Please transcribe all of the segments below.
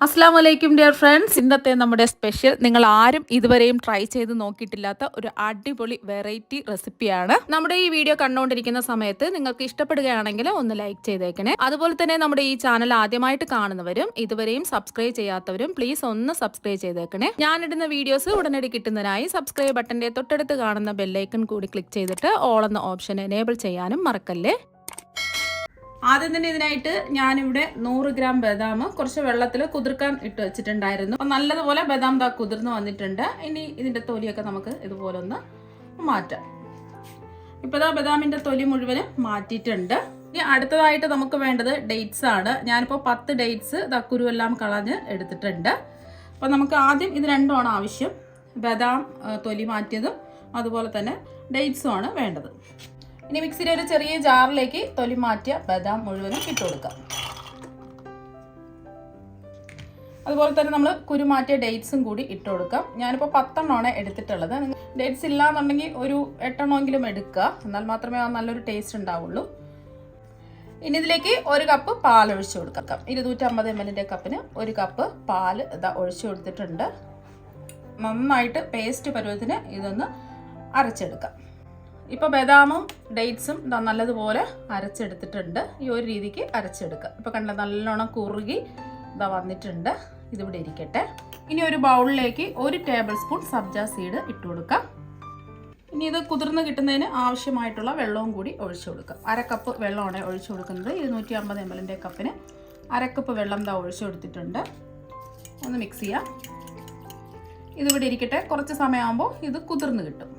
അസ്സാം വലൈക്കും dear friends. ഇന്നത്തെ നമ്മുടെ സ്പെഷ്യൽ നിങ്ങൾ ആരും ഇതുവരെയും ട്രൈ ചെയ്ത് നോക്കിയിട്ടില്ലാത്ത ഒരു അടിപൊളി വെറൈറ്റി റെസിപ്പിയാണ്. നമ്മുടെ ഈ വീഡിയോ കണ്ടുകൊണ്ടിരിക്കുന്ന സമയത്ത് നിങ്ങൾക്ക് ഇഷ്ടപ്പെടുകയാണെങ്കിൽ ഒന്ന് ലൈക്ക് ചെയ്തേക്കണേ. അതുപോലെ തന്നെ നമ്മുടെ ഈ ചാനൽ ആദ്യമായിട്ട് കാണുന്നവരും ഇതുവരെയും സബ്സ്ക്രൈബ് ചെയ്യാത്തവരും പ്ലീസ് ഒന്ന് സബ്സ്ക്രൈബ് ചെയ്തേക്കണേ. ഞാനിടുന്ന വീഡിയോസ് ഉടനടി കിട്ടുന്നതിനായി സബ്സ്ക്രൈബ് ബട്ടന്റെ തൊട്ടടുത്ത് കാണുന്ന ബെല്ലൈക്കൺ കൂടി ക്ലിക്ക് ചെയ്തിട്ട് ഓൾ എന്ന ഓപ്ഷൻ എനേബിൾ ചെയ്യാനും മറക്കല്ലേ. ആദ്യം തന്നെ ഇതിനായിട്ട് ഞാനിവിടെ 100 ഗ്രാം ബദാം കുറച്ച് വെള്ളത്തിൽ കുതിർക്കാൻ ഇട്ട് വെച്ചിട്ടുണ്ടായിരുന്നു. അപ്പം നല്ലതുപോലെ ബദാം കുതിർന്ന് വന്നിട്ടുണ്ട്. ഇനി ഇതിൻ്റെ തൊലിയൊക്കെ നമുക്ക് ഇതുപോലെ ഒന്ന് മാറ്റാം. ഇപ്പോൾ ഇതാ ബദാമിൻ്റെ തൊലി മുഴുവനും മാറ്റിയിട്ടുണ്ട്. ഇനി അടുത്തതായിട്ട് നമുക്ക് വേണ്ടത് ഡേറ്റ്സ് ആണ്. ഞാനിപ്പോൾ 10 ഡേറ്റ്സ് കുരുവെല്ലാം കളഞ്ഞ് എടുത്തിട്ടുണ്ട്. അപ്പം നമുക്ക് ആദ്യം ഇത് രണ്ടുമാണ് ആവശ്യം. ബദാം തൊലി മാറ്റിയതും അതുപോലെ തന്നെ ഡേറ്റ്സും ആണ് വേണ്ടത്. ഇനി മിക്സിയുടെ ഒരു ചെറിയ ജാറിലേക്ക് തൊലി മാറ്റിയ ബദാം മുഴുവനും ഇട്ട് കൊടുക്കാം. അതുപോലെ തന്നെ നമ്മൾ കുരു മാറ്റിയ ഡേറ്റ്സും കൂടി ഇട്ട് കൊടുക്കാം. ഞാനിപ്പോൾ 10 എണ്ണമാണ് എടുത്തിട്ടുള്ളത്. ഡേറ്റ്സ് ഇല്ലാന്നുണ്ടെങ്കിൽ ഒരു 8 എണ്ണമെങ്കിലും എടുക്കുക, എന്നാൽ മാത്രമേ ആ നല്ലൊരു ടേസ്റ്റ് ഉണ്ടാവുള്ളൂ. ഇനി ഇതിലേക്ക് 1 കപ്പ് പാൽ ഒഴിച്ചു കൊടുക്കാം. 250 ml കപ്പിന് 1 കപ്പ് പാൽ ഇതാ ഒഴിച്ചു കൊടുത്തിട്ടുണ്ട്. നന്നായിട്ട് പേസ്റ്റ് പരുവത്തിന് ഇതൊന്ന് അരച്ചെടുക്കാം. ഇപ്പോൾ ബദാമും ഡേറ്റ്സും നല്ലതുപോലെ അരച്ചെടുത്തിട്ടുണ്ട്. ഈ ഒരു രീതിക്ക് അരച്ചെടുക്കുക. ഇപ്പോൾ കണ്ട നല്ലോണം കുറുകി ഇതാ വന്നിട്ടുണ്ട്. ഇതിവിടെ ഇരിക്കട്ടെ. ഇനി ഒരു ബൗളിലേക്ക് 1 ടേബിൾ സ്പൂൺ സബ്ജ സീഡ് ഇട്ട് കൊടുക്കാം. ഇനി ഇത് കുതിർന്ന് കിട്ടുന്നതിന് ആവശ്യമായിട്ടുള്ള വെള്ളവും കൂടി ഒഴിച്ചു കൊടുക്കാം. 1/2 കപ്പ് വെള്ളമാണ് ഒഴിച്ചു കൊടുക്കുന്നത്. 250 ml കപ്പിന് 1/2 കപ്പ് വെള്ളം ഇതാ ഒഴിച്ചു കൊടുത്തിട്ടുണ്ട്. ഒന്ന് മിക്സ് ചെയ്യാം. ഇതിവിടെ ഇരിക്കട്ടെ. കുറച്ച് സമയമാകുമ്പോൾ ഇത് കുതിർന്ന് കിട്ടും.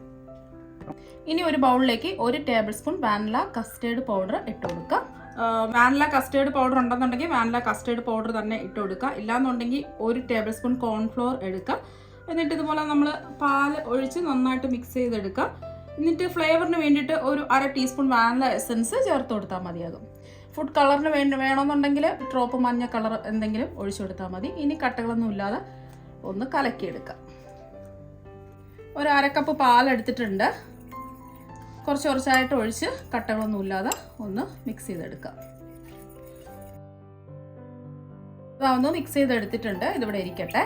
ഇനി ഒരു ബൗളിലേക്ക് 1 table spoon vanilla custard powder ഇട്ട് കൊടുക്കുക. വാനില കസ്റ്റേർഡ് പൗഡർ ഉണ്ടെന്നുണ്ടെങ്കിൽ വാനില കസ്റ്റേർഡ് പൗഡർ തന്നെ ഇട്ട് കൊടുക്കുക. ഇല്ലാന്നുണ്ടെങ്കിൽ 1 ടേബിൾ സ്പൂൺ കോൺഫ്ലോർ എടുക്കുക. എന്നിട്ട് ഇതുപോലെ നമ്മൾ പാൽ ഒഴിച്ച് നന്നായിട്ട് മിക്സ് ചെയ്തെടുക്കുക. എന്നിട്ട് ഫ്ലേവറിന് വേണ്ടിയിട്ട് ഒരു 1/2 ടീസ്പൂൺ വാനില എസൻസ് ചേർത്ത് കൊടുത്താൽ മതിയാകും. ഫുഡ് കളറിന് വേണമെന്നുണ്ടെങ്കിൽ ഡ്രോപ്പ് മഞ്ഞ കളർ എന്തെങ്കിലും ഒഴിച്ചു കൊടുത്താൽ മതി. ഇനി കട്ടകളൊന്നും ഇല്ലാതെ ഒന്ന് കലക്കിയെടുക്കുക. ഒരു 1/2 കപ്പ് പാൽ എടുത്തിട്ടുണ്ട്. കുറച്ചായിട്ട് ഒഴിച്ച് കട്ടകളൊന്നും ഇല്ലാതെ ഒന്ന് മിക്സ് ചെയ്തെടുക്കാം. അതൊന്ന് മിക്സ് ചെയ്തെടുത്തിട്ടുണ്ട്. ഇതിവിടെ ഇരിക്കട്ടെ.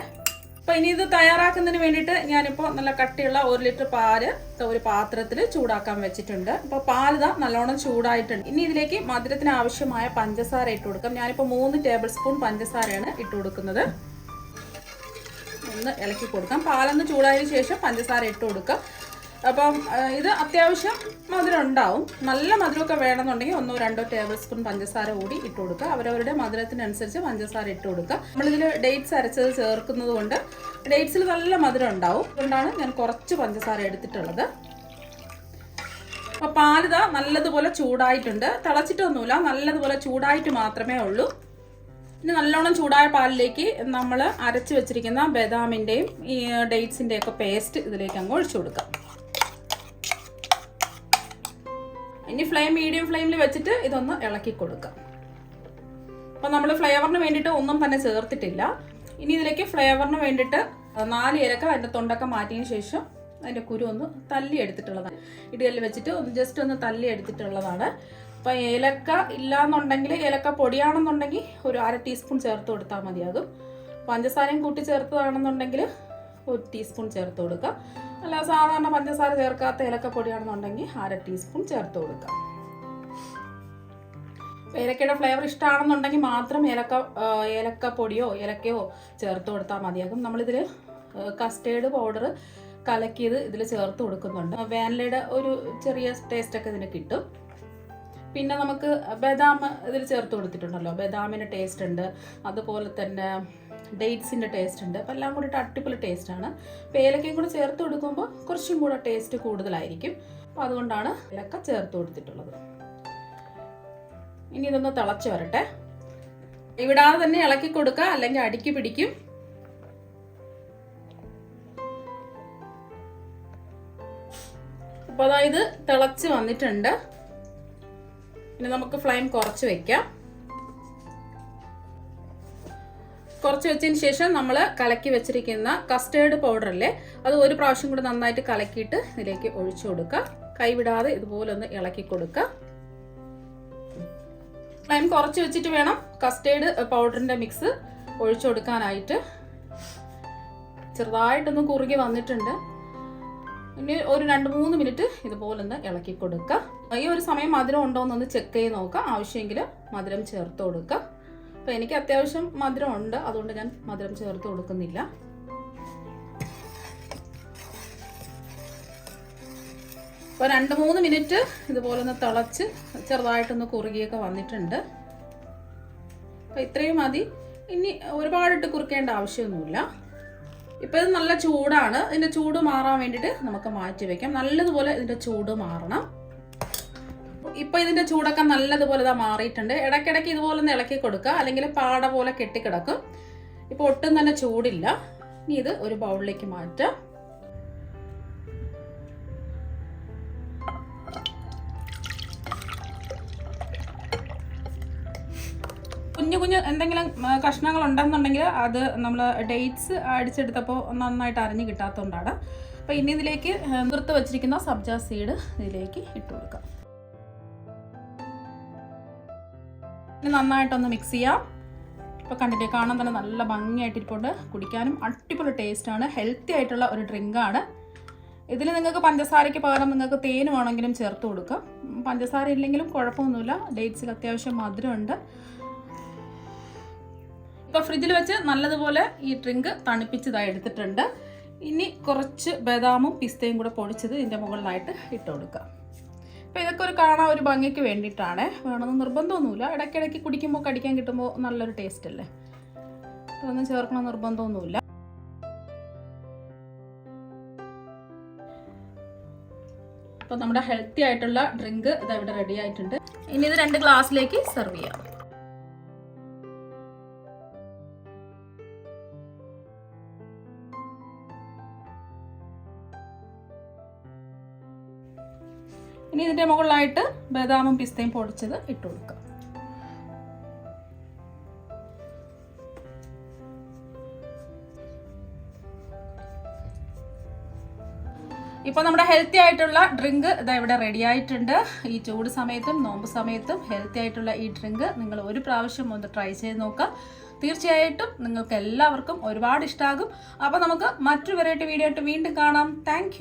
അപ്പോൾ ഇനി ഇത് തയ്യാറാക്കുന്നതിന് വേണ്ടിയിട്ട് ഞാനിപ്പോൾ നല്ല കട്ടിയുള്ള 1 ലിറ്റർ പാല് ഒരു പാത്രത്തിൽ ചൂടാക്കാൻ വെച്ചിട്ടുണ്ട്. അപ്പോൾ പാൽ ഇതാ നല്ലോണം ചൂടായിട്ടുണ്ട്. ഇനി ഇതിലേക്ക് മധുരത്തിന് ആവശ്യമായ പഞ്ചസാര ഇട്ട് കൊടുക്കാം. ഞാനിപ്പോൾ 3 ടേബിൾ സ്പൂൺ പഞ്ചസാരയാണ് ഇട്ട് കൊടുക്കുന്നത്. ഒന്ന് ഇളക്കി കൊടുക്കാം. പാലൊന്ന് ചൂടായതിനു ശേഷം പഞ്ചസാര ഇട്ട് കൊടുക്കാം. അപ്പം ഇത് അത്യാവശ്യം മധുരം ഉണ്ടാവും. നല്ല മധുരമൊക്കെ വേണമെന്നുണ്ടെങ്കിൽ 1-2 ടേബിൾ സ്പൂൺ പഞ്ചസാര കൂടി ഇട്ട് കൊടുക്കുക. അവരവരുടെ മധുരത്തിനനുസരിച്ച് പഞ്ചസാര ഇട്ട് കൊടുക്കുക. നമ്മളിതിൽ ഡേറ്റ്സ് അരച്ചത് ചേർക്കുന്നത് കൊണ്ട് ഡേറ്റ്സിൽ നല്ല മധുരം ഉണ്ടാവും. അതുകൊണ്ടാണ് ഞാൻ കുറച്ച് പഞ്ചസാര എടുത്തിട്ടുള്ളത്. അപ്പോൾ പാലിതാ നല്ലതുപോലെ ചൂടായിട്ടുണ്ട്. തിളച്ചിട്ടൊന്നുമില്ല, നല്ലതുപോലെ ചൂടായിട്ട് മാത്രമേ ഉള്ളൂ. ഇനി നല്ലോണം ചൂടായ പാലിലേക്ക് നമ്മൾ അരച്ച് വെച്ചിരിക്കുന്ന ബദാമിൻ്റെയും ഈ ഡേറ്റ്സിൻ്റെയും ഒക്കെ പേസ്റ്റ് ഇതിലേക്ക് അങ്ങ് ഒഴിച്ചു കൊടുക്കാം. ഇനി മീഡിയം ഫ്ലെയിമിൽ വെച്ചിട്ട് ഇതൊന്ന് ഇളക്കി കൊടുക്കാം. അപ്പോൾ നമ്മൾ ഫ്ലേവറിന് വേണ്ടിയിട്ട് ഒന്നും തന്നെ ചേർത്തിട്ടില്ല. ഇനി ഇതിലേക്ക് ഫ്ലേവറിന് വേണ്ടിയിട്ട് 4 ഏലക്ക അതിൻ്റെ തൊണ്ടൊക്കെ മാറ്റിയതിന് ശേഷം അതിൻ്റെ കുരു ഒന്ന് തല്ലി എടുത്തിട്ടുള്ളതാണ്. ഇടികല്ലിൽ വെച്ചിട്ട് ജസ്റ്റ് ഒന്ന് തല്ലി എടുത്തിട്ടുള്ളതാണ്. അപ്പോൾ ഏലക്ക ഇല്ലാന്നുണ്ടെങ്കിൽ ഏലക്ക പൊടിയാണെന്നുണ്ടെങ്കിൽ ഒരു 1/2 ടീസ്പൂൺ ചേർത്ത് കൊടുത്താൽ മതിയാകും. പഞ്ചസാരയും കൂട്ടി ചേർത്തതാണെന്നുണ്ടെങ്കിൽ 1 ടീസ്പൂൺ ചേർത്ത് കൊടുക്കുക. അല്ല സാധാരണ പഞ്ചസാര ചേർക്കാത്ത ഏലക്കപ്പൊടിയാണെന്നുണ്ടെങ്കിൽ 1/2 ടീസ്പൂൺ ചേർത്ത് കൊടുക്കാം. ഏലക്കയുടെ ഫ്ലേവർ ഇഷ്ടമാണെന്നുണ്ടെങ്കിൽ മാത്രം ഏലക്കപ്പൊടിയോ ഏലക്കയോ ചേർത്ത് കൊടുത്താൽ മതിയാകും. നമ്മളിതിൽ കസ്റ്റേർഡ് പൗഡർ കലക്കിയത് ഇതിൽ ചേർത്ത് കൊടുക്കുന്നുണ്ട്. വാനിലയുടെ ഒരു ചെറിയ ടേസ്റ്റൊക്കെ ഇതിന് കിട്ടും. പിന്നെ നമുക്ക് ബദാം ഇതിൽ ചേർത്ത് കൊടുത്തിട്ടുണ്ടല്ലോ, ബദാമിന് ടേസ്റ്റ് ഉണ്ട്, അതുപോലെ തന്നെ ഡേറ്റ്സിൻ്റെ ടേസ്റ്റ് ഉണ്ട്. അപ്പോൾ എല്ലാം കൂടിയിട്ട് അടിപൊളി ടേസ്റ്റാണ്. അപ്പോൾ ഏലക്കയും കൂടി ചേർത്ത് കൊടുക്കുമ്പോൾ കുറച്ചും കൂടെ ടേസ്റ്റ് കൂടുതലായിരിക്കും. അപ്പോൾ അതുകൊണ്ടാണ് ഏലക്ക ചേർത്ത് കൊടുത്തിട്ടുള്ളത്. ഇനി ഇതൊന്ന് തിളച്ച് വരട്ടെ. ഇവിടാതെ തന്നെ ഇളക്കി കൊടുക്കുക, അല്ലെങ്കിൽ അടിക്ക് പിടിക്കും. അപ്പോൾ അതായത് തിളച്ച് വന്നിട്ടുണ്ട്. ഇനി നമുക്ക് ഫ്ലെയിം കുറച്ച് വയ്ക്കാം. കുറച്ച് വെച്ചതിന് ശേഷം നമ്മൾ കലക്കി വെച്ചിരിക്കുന്ന കസ്റ്റേർഡ് പൗഡറല്ലേ, അത് 1 പ്രാവശ്യം കൂടി നന്നായിട്ട് കലക്കിയിട്ട് ഇതിലേക്ക് ഒഴിച്ചു കൊടുക്കുക. കൈവിടാതെ ഇതുപോലെ ഒന്ന് ഇളക്കി കൊടുക്കുക. ഫ്ലെയിം കുറച്ച് വെച്ചിട്ട് വേണം കസ്റ്റേർഡ് പൗഡറിൻ്റെ മിക്സ് ഒഴിച്ചു കൊടുക്കാനായിട്ട്. ചെറുതായിട്ടൊന്ന് കുറുകി വന്നിട്ടുണ്ട്. ഇനി ഒരു 2-3 മിനിറ്റ് ഇതുപോലെ ഒന്ന് ഇളക്കി കൊടുക്കുക. ഈ ഒരു സമയം മധുരം ഉണ്ടോ എന്നൊന്ന് ചെക്ക് ചെയ്ത് നോക്കുക. ആവശ്യമെങ്കിൽ മധുരം ചേർത്ത് കൊടുക്കുക. അപ്പോൾ എനിക്ക് അത്യാവശ്യം മധുരം ഉണ്ട്, അതുകൊണ്ട് ഞാൻ മധുരം ചേർത്ത് കൊടുക്കുന്നില്ല. അപ്പോൾ 2-3 മിനിറ്റ് ഇതുപോലെ ഒന്ന് തിളച്ച് ചെറുതായിട്ടൊന്ന് കുറുകിയൊക്കെ വന്നിട്ടുണ്ട്. അപ്പോൾ ഇത്രയും മതി. ഇനി ഒരുപാടിട്ട് കുറുക്കേണ്ട ആവശ്യമൊന്നുമില്ല. ഇപ്പോൾ ഇത് നല്ല ചൂടാണ്. ഇതിൻ്റെ ചൂട് മാറാൻ വേണ്ടിയിട്ട് നമുക്ക് മാറ്റി വയ്ക്കാം. നല്ലതുപോലെ ഇതിൻ്റെ ചൂട് മാറണം. ഇപ്പോൾ ഇതിൻ്റെ ചൂടൊക്കെ നല്ലതുപോലെ ഇതാ മാറിയിട്ടുണ്ട്. ഇടയ്ക്കിടയ്ക്ക് ഇതുപോലെ ഒന്ന് ഇളക്കി കൊടുക്കുക, അല്ലെങ്കിൽ പാട പോലെ കെട്ടിക്കിടക്കും. ഇപ്പോൾ ഒട്ടും തന്നെ ചൂടില്ല. ഇനി ഇത് ഒരു ബൗളിലേക്ക് മാറ്റാം. കുഞ്ഞു എന്തെങ്കിലും കഷ്ണങ്ങൾ ഉണ്ടെന്നുണ്ടെങ്കിൽ അത് നമ്മൾ ഡേറ്റ്സ് അടിച്ചെടുത്തപ്പോൾ നന്നായിട്ട് അരിഞ്ഞ് കിട്ടാത്തതുകൊണ്ടാണ്. അപ്പോൾ ഇനി ഇതിലേക്ക് നിർത്ത് വെച്ചിരിക്കുന്ന സബ്ജ സീഡ് ഇതിലേക്ക് ഇട്ട് കൊടുക്കാം. ഇനി നന്നായിട്ടൊന്ന് മിക്സ് ചെയ്യാം. ഇപ്പോൾ കണ്ടിട്ട് കാണാൻ തന്നെ നല്ല ഭംഗിയായിട്ടിരിപ്പുണ്ട്. കുടിക്കാനും അടിപൊളി ടേസ്റ്റാണ്. ഹെൽത്തി ആയിട്ടുള്ള ഒരു ഡ്രിങ്കാണ്. ഇതിൽ നിങ്ങൾക്ക് പഞ്ചസാരയ്ക്ക് പകരം നിങ്ങൾക്ക് തേൻ വേണമെങ്കിലും ചേർത്ത് കൊടുക്കാം. പഞ്ചസാര ഇല്ലെങ്കിലും കുഴപ്പമൊന്നുമില്ല. ഡേറ്റ്സിൽ അത്യാവശ്യം മധുരമുണ്ട്. ഇപ്പോൾ ഫ്രിഡ്ജിൽ വെച്ച് നല്ലതുപോലെ ഈ ഡ്രിങ്ക് തണുപ്പിച്ചതായി എടുത്തിട്ടുണ്ട്. ഇനി കുറച്ച് ബദാമും പിസ്തയും കൂടെ പൊടിച്ചത് ഇതിൻ്റെ മുകളിലായിട്ട് ഇട്ട് കൊടുക്കുക. അപ്പോൾ ഇതൊക്കെ ഒരു കാണാൻ ഒരു ഭംഗിക്ക് വേണ്ടിയിട്ടാണ്. വേണമെന്ന് നിർബന്ധമൊന്നുമില്ല. ഇടയ്ക്കിടയ്ക്ക് കുടിക്കുമ്പോൾ കടിക്കാൻ കിട്ടുമ്പോൾ നല്ലൊരു ടേസ്റ്റ് അല്ലേ. അതൊന്നും ചേർക്കണം നിർബന്ധമൊന്നുമില്ല. അപ്പോൾ നമ്മുടെ ഹെൽത്തി ആയിട്ടുള്ള ഡ്രിങ്ക് ഇത് ഇവിടെ റെഡി ആയിട്ടുണ്ട്. ഇനി ഇത് 2 ഗ്ലാസ്സിലേക്ക് സെർവ് ചെയ്യാം. ഇനി ഇതിൻ്റെ മുകളിലായിട്ട് ബദാമും പിസ്തയും പൊടിച്ചത് ഇട്ട് കൊടുക്കുക. ഇപ്പോൾ നമ്മുടെ ഹെൽത്തി ആയിട്ടുള്ള ഡ്രിങ്ക് ഇതാ ഇവിടെ റെഡി ആയിട്ടുണ്ട്. ഈ ചൂട് സമയത്തും നോമ്പ് സമയത്തും ഹെൽത്തി ആയിട്ടുള്ള ഈ ഡ്രിങ്ക് നിങ്ങൾ ഒരു പ്രാവശ്യം ഒന്ന് ട്രൈ ചെയ്ത് നോക്കുക. തീർച്ചയായിട്ടും നിങ്ങൾക്ക് എല്ലാവർക്കും ഒരുപാട് ഇഷ്ടമാകും. അപ്പോൾ നമുക്ക് മറ്റൊരു വെറൈറ്റി വീഡിയോ ആയിട്ട് വീണ്ടും കാണാം. താങ്ക്